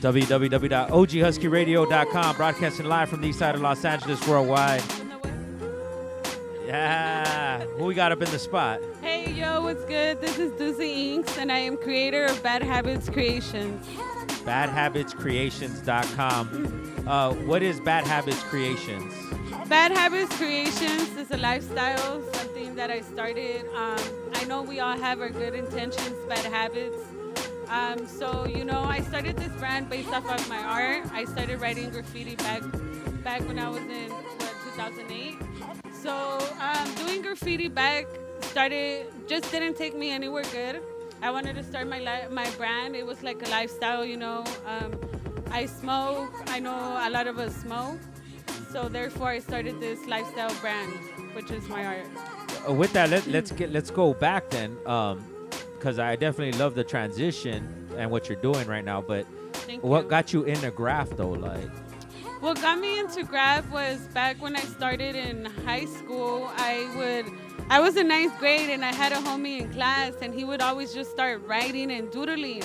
www.oghuskyradio.com, broadcasting live from the east side of Los Angeles, worldwide. Yeah. Who we got up in the spot? Hey, yo, what's good? This is DUCIE Inks, and I am creator of Bad Habits Creations. BADHabitsCreations.com. What is Bad Habits Creations? Bad Habits Creations is a lifestyle, something that I started. I know we all have our good intentions, bad habits. So, I started this brand based off of my art. I started writing graffiti back when I was in 2008. So doing graffiti just didn't take me anywhere good. I wanted to start my brand. It was like a lifestyle, I smoke. I know a lot of us smoke. So therefore, I started this lifestyle brand, which is my art. With that, let's go back then, because I definitely love the transition and what you're doing right now. But what got you into graph though? Like, what got me into graph was back when I started in high school. I was in ninth grade and I had a homie in class, and he would always just start writing and doodling.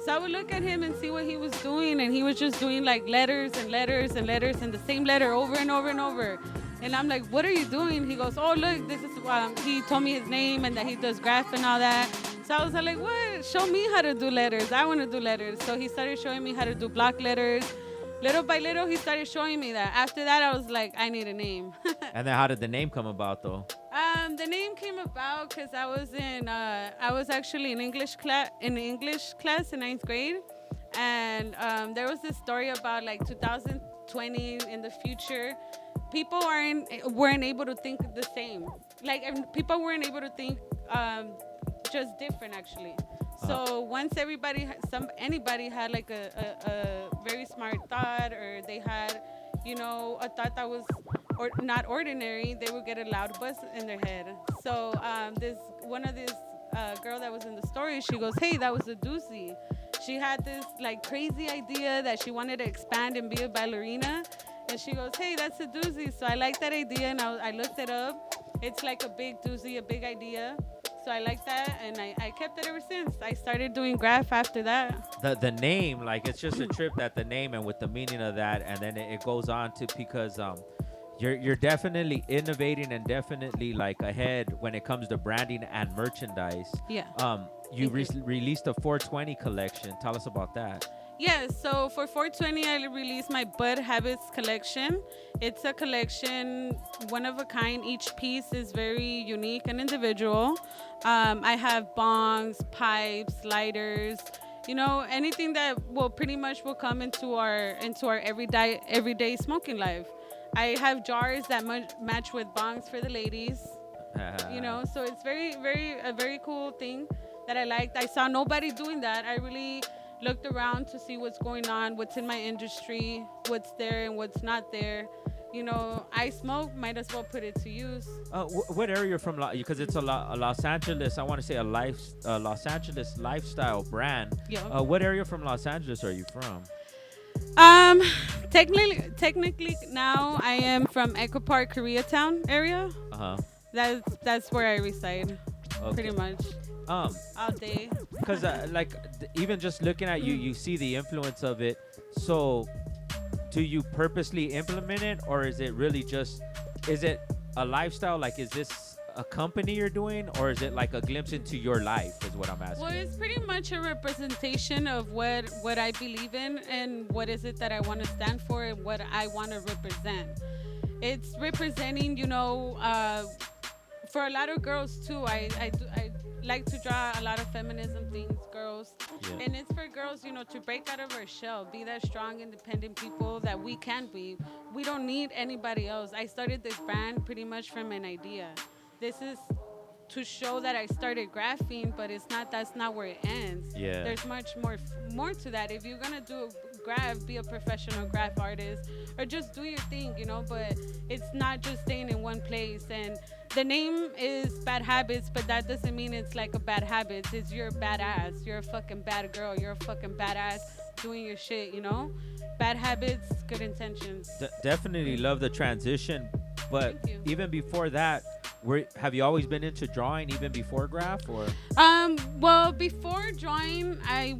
So I would look at him and see what he was doing, and he was just doing like letters and letters and letters and the same letter over and over and over. And I'm like, what are you doing? He goes, oh, look, this is, he told me his name and that he does graph and all that. So I was like, what? Show me how to do letters. I want to do letters. So he started showing me how to do block letters. Little by little, he started showing me that. After that, I was like, I need a name. And then how did the name come about though? The name came about because I was actually in English class in ninth grade. And there was this story about like 2020 in the future. People weren't able to think the same. Like, people weren't able to think just different, actually. So once anybody had like a very smart thought, or they had, a thought that was not ordinary, they would get a loud buzz in their head. So this girl that was in the story, she goes, hey, that was a DUCIE. She had this like crazy idea that she wanted to expand and be a ballerina. And she goes, hey, that's a DUCIE. So I like that idea, and I looked it up. It's like a big DUCIE, a big idea. So I like that, and I kept it ever since. I started doing graph after that. The name, like, it's just a trip that the name and with the meaning of that, and then it goes on to, because you're definitely innovating and definitely like ahead when it comes to branding and merchandise. Yeah. You released a 420 collection. Tell us about that. Yeah, so for 420, I released my Bad Habits collection. It's a collection, one of a kind. Each piece is very unique and individual. I have bongs, pipes, lighters, anything that will pretty much come into our everyday smoking life. I have jars that match with bongs for the ladies. So it's a very cool thing that I liked. I saw nobody doing that. I really looked around to see what's going on, what's in my industry, what's there and what's not there. I smoke, might as well put it to use. What area you're from? Because it's a Los Angeles, I want to say a Los Angeles lifestyle brand. Yeah. What area from Los Angeles are you from? Technically now I am from Echo Park, Koreatown area. That's where I reside. Okay. Pretty much. All day. Because even just looking at you, you see the influence of it. So do you purposely implement it, or is it really is it a lifestyle? Like, is this a company you're doing, or is it like a glimpse into your life, is what I'm asking? Well, it's pretty much a representation of what I believe in, and what is it that I want to stand for, and what I want to represent. It's representing, for a lot of girls too. I like to draw a lot of feminism things, girls. Yeah. And it's for girls, to break out of our shell, be that strong, independent people that we can be. We don't need anybody else. I started this brand pretty much from an idea. This is to show that I started graphing, but that's not where it ends. Yeah. There's much more to that. If you're gonna do a graph, be a professional graph artist, or just do your thing, but it's not just staying in one place. And the name is Bad Habits, but that doesn't mean it's like a bad habit. It's you're badass. You're a fucking bad girl. You're a fucking badass doing your shit, Bad habits, good intentions. Definitely love the transition. But even before that, have you always been into drawing even before graph or? Well, before drawing, I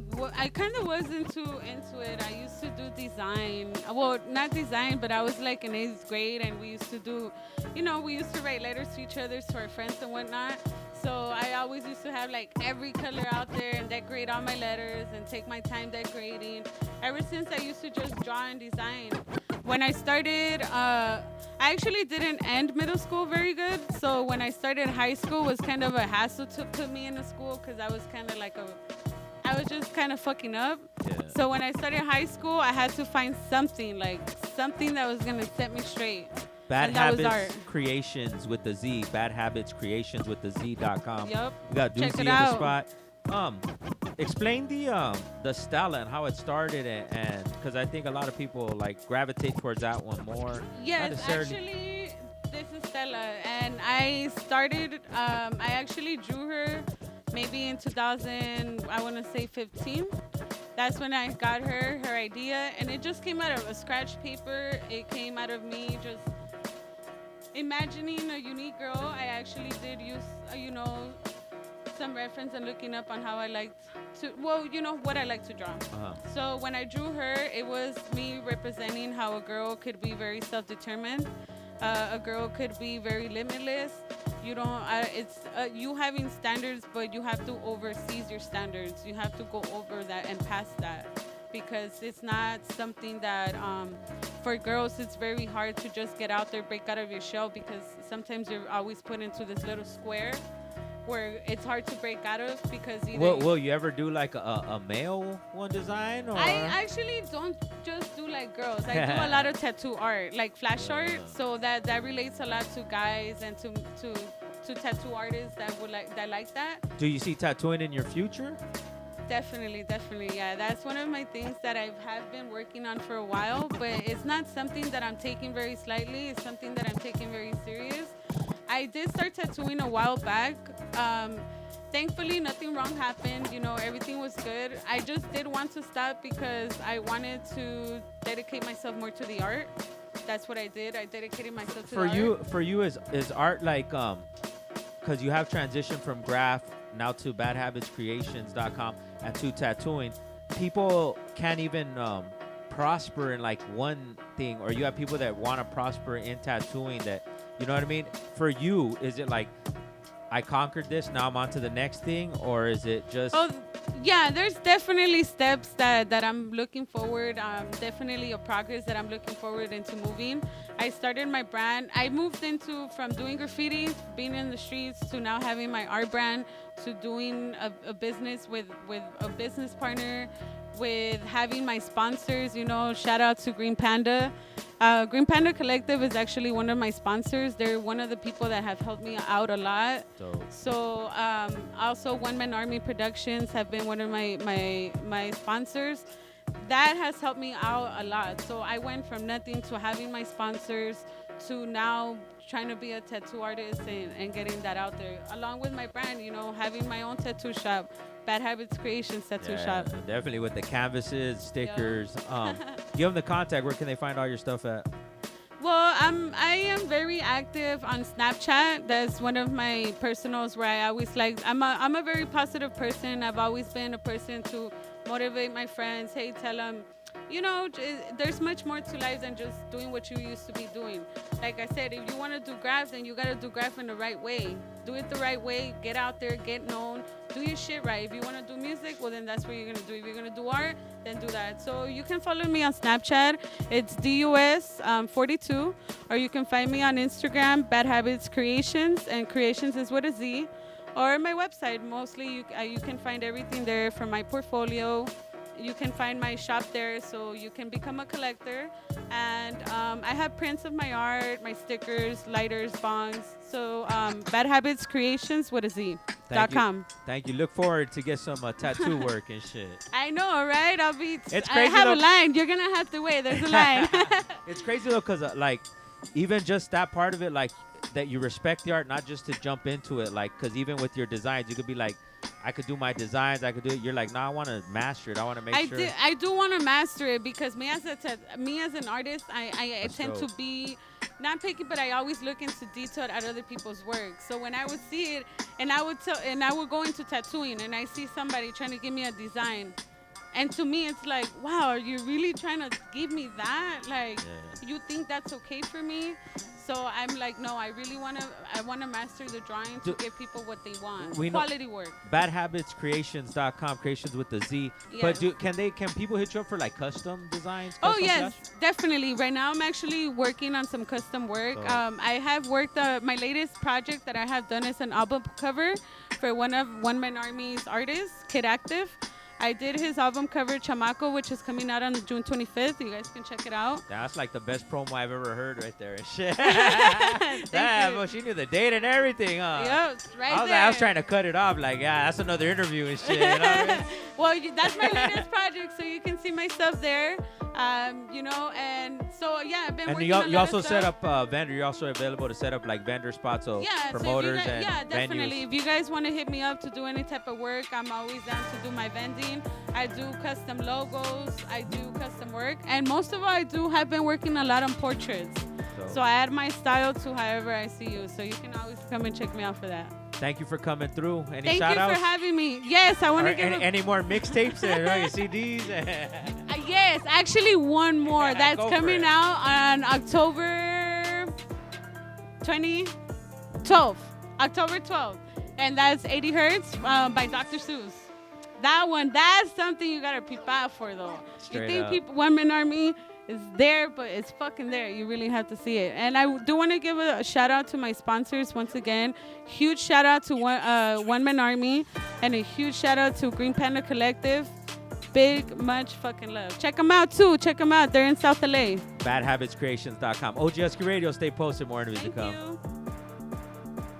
kind of was into it. I used to do design. Well, not design, but I was like in 8th grade, and we used to do, we used to write letters to each other, to our friends and whatnot. So I always used to have like every color out there and decorate all my letters and take my time decorating. Ever since I used to just draw and design. When I started, I actually didn't end middle school very good. So when I started high school, it was kind of a hassle to put me in a school because I was kind of I was just kind of fucking up. Yeah. So when I started high school, I had to find something that was gonna set me straight. Bad And that was Habits art. Creations with the Z. Bad Habits Creations with the Z.com. Yep. We got Check DUCIE it in the out. spot. Explain the Stella and how it started, and because I think a lot of people like gravitate towards that one more. Not Yes, necessarily- actually, this is Stella, and I started. I actually drew her maybe in 2000. I want to say 15. That's when I got her idea, and it just came out of a scratch paper. It came out of me just imagining a unique girl. I actually did use, some reference and looking up on how I liked to, what I like to draw. Uh-huh. So when I drew her, it was me representing how a girl could be very self-determined. A girl could be very limitless. You don't. It's you having standards, but you have to oversee your standards. You have to go over that and past that, because it's not something that for girls it's very hard to just get out there, break out of your shell, because sometimes you're always put into this little square where it's hard to break out of, because either Will you ever do like a male one design or? I actually don't just do like girls. I do a lot of tattoo art, like flash art. So that relates a lot to guys and to tattoo artists that like that. Do you see tattooing in your future? Definitely, yeah. That's one of my things that I have been working on for a while, but it's not something that I'm taking very slightly. It's something that I'm taking very serious. I did start tattooing a while back. Thankfully, nothing wrong happened. Everything was good. I just did want to stop because I wanted to dedicate myself more to the art. That's what I did. I dedicated myself to the art. For you, is art like because you have transitioned from graph now to badhabitscreations.com and to tattooing. People can't even prosper in like one thing, or you have people that want to prosper in tattooing. That, you know what I mean? For you, is it like, I conquered this, now I'm on to the next thing, or is it just? Oh, yeah, there's definitely steps that I'm looking forward. Definitely a progress that I'm looking forward into moving. I started my brand. I moved from doing graffiti, being in the streets, to now having my art brand, to doing a business with a business partner, with having my sponsors. Shout out to Green Panda. Green Panda Collective is actually one of my sponsors. They're one of the people that have helped me out a lot. Dope. So also One Man Army Productions have been one of my sponsors. That has helped me out a lot. So I went from nothing to having my sponsors to now trying to be a tattoo artist and getting that out there, along with my brand, having my own tattoo shop, Bad Habits Creations Tattoo Shop. Definitely with the canvases, stickers. Give them the contact. Where can they find all your stuff at? Well, I am very active on Snapchat. That's one of my personals where I always I'm a very positive person. I've always been a person to motivate my friends. Hey, tell them, there's much more to life than just doing what you used to be doing. Like I said, if you want to do graph, then you got to do graph in the right way. Do it the right way. Get out there, get known, do your shit right. If you want to do music, well, then that's what you're going to do. If you're going to do art, then do that. So you can follow me on Snapchat. It's DUS42. Or you can find me on Instagram, Bad Habits Creations. And Creations is with a Z. Or my website. Mostly you can find everything there from my portfolio. You can find my shop there, so you can become a collector. And I have prints of my art, my stickers, lighters, bongs. So Bad Habits Creations with a Z.com. Thank you. Look forward to get some tattoo work and shit. I know, right? It's I crazy have though. a line. You're gonna have to wait. There's a line. It's crazy though, cause like even just that part of it, like that you respect the art, not just to jump into it, like, cause even with your designs, you could be like, I could do my designs, I could do it. You're like, no, I want to master it. I want to make sure. I do want to master it, because me as an artist, I tend to be not picky, but I always look into detail at other people's work. So when I would see it, and I would go into tattooing, and I see somebody trying to give me a design, and to me it's like, wow, are you really trying to give me that? Like, you think that's okay for me? So I'm like, no, I want to master the drawing to give people what they want. Quality work. BADHabitsCreations.com, creations with the Z. Yes. But can people hit you up for like custom designs? Oh custom yes, stuff? definitely. Right now I'm actually working on some custom work. So- I have worked, my latest project that I have done is an album cover for one of One Man Army's artists, Kid Active. I did his album cover, Chamaco, which is coming out on June 25th. You guys can check it out. That's like the best promo I've ever heard right there. Shit. Thank Damn, you. well, she knew the date and everything, huh? Yep, it's right I was, there. I was trying to cut it off, like, yeah, that's another interview and shit. You know what I mean? Well, that's my latest project, so you can see my stuff there. You know, and so yeah, I've been And working you, on a you lot also of set stuff. up vendor. You're also available to set up like vendor spots, so Yeah, promoters so if you guys, and yeah, definitely. venues. If you guys want to hit me up to do any type of work, I'm always down to do my vending. I do custom logos. I do custom work, and most of all, have been working a lot on portraits. So I add my style to however I see you. So you can always come and check me out for that. Thank you for coming through. Any Thank shout you outs? for having me. Yes, I want to give any more mixtapes and CDs? yes, actually one more that's Go for coming it. out on October 12th. October 12th. And that's 80 Hertz by Dr. Seuss. That's something you gotta peep out for though. Straight you think up. people, One Man Army is there, but it's fucking there. You really have to see it. And I do want to give a shout out to my sponsors once again. Huge shout out to One Man Army, and a huge shout out to Green Panda Collective. Big much fucking love. Check them out too. Check them out. They're in South LA. BADHabitsCreations.com. OGSQ Radio. Stay posted. More interviews to Thank come. you.